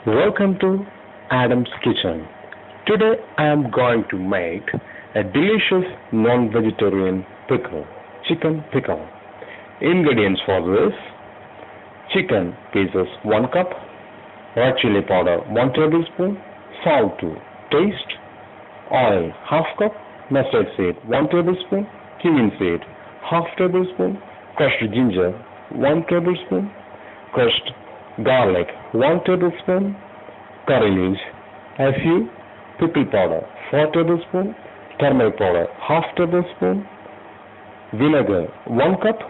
Welcome to Adam's Kitchen. Today I am going to make a delicious non-vegetarian pickle, chicken pickle. Ingredients for this: chicken pieces 1 cup, red chili powder 1 tablespoon, salt to taste, oil 1/2 cup, mustard seed 1 tablespoon, cumin seed 1/2 tablespoon, crushed ginger 1 tablespoon, crushed garlic 1 tablespoon, curry leaves a few, pickle powder 4 tablespoon, turmeric powder 1/2 tablespoon, vinegar 1 cup,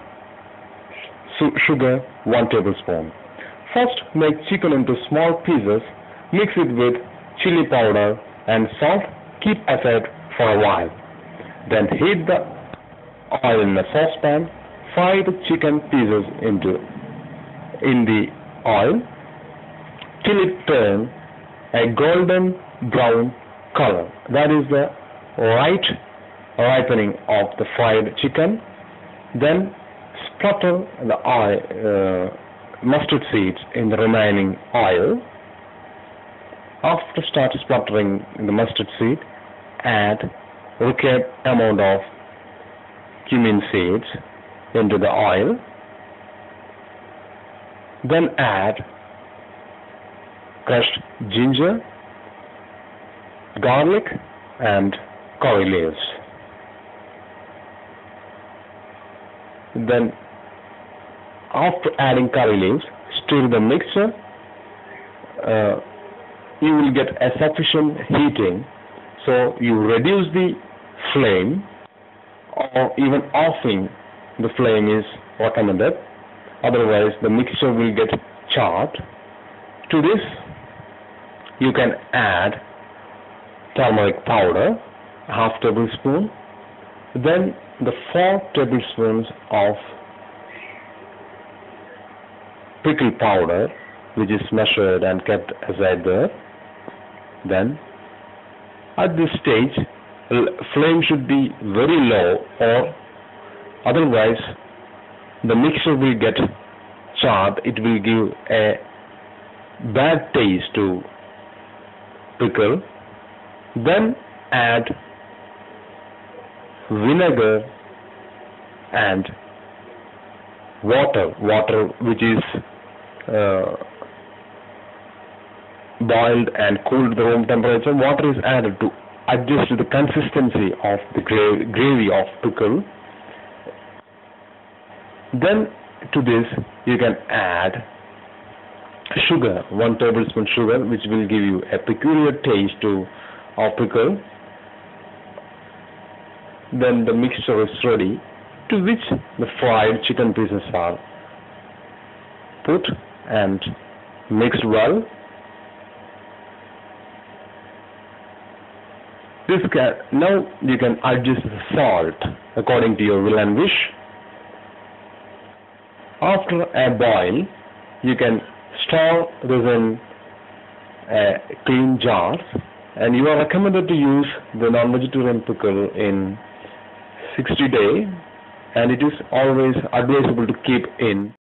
sugar 1 tablespoon. First, make chicken into small pieces, mix it with chili powder and salt, keep aside for a while. Then heat the oil in a saucepan, fry the chicken pieces in the oil till it turns a golden brown color. That is the right ripening of the fried chicken. Then splatter the mustard seeds in the remaining oil. After start splattering the mustard seed, add required amount of cumin seeds into the oil. Then add crushed ginger, garlic and curry leaves. Then after adding curry leaves, stir the mixture. You will get a sufficient heating, so you reduce the flame, or even offing the flame is recommended. Otherwise the mixture will get charred. To this you can add turmeric powder 1/2 tablespoon, then the 4 tablespoons of pickle powder, which is measured and kept aside there. Then at this stage flame should be very low, or otherwise the mixture will get charred. It will give a bad taste to pickle. Then add vinegar and water which is boiled and cooled to room temperature. Water is added to adjust to the consistency of the gravy of pickle. Then to this you can add sugar, 1 tablespoon sugar, which will give you a peculiar taste to our pickle. Then the mixture is ready, to which the fried chicken pieces are put and mixed well. Now you can adjust the salt according to your will and wish. After a boil, you can store this in a clean jar, and you are recommended to use the non-vegetarian pickle in 60 days, and it is always advisable to keep in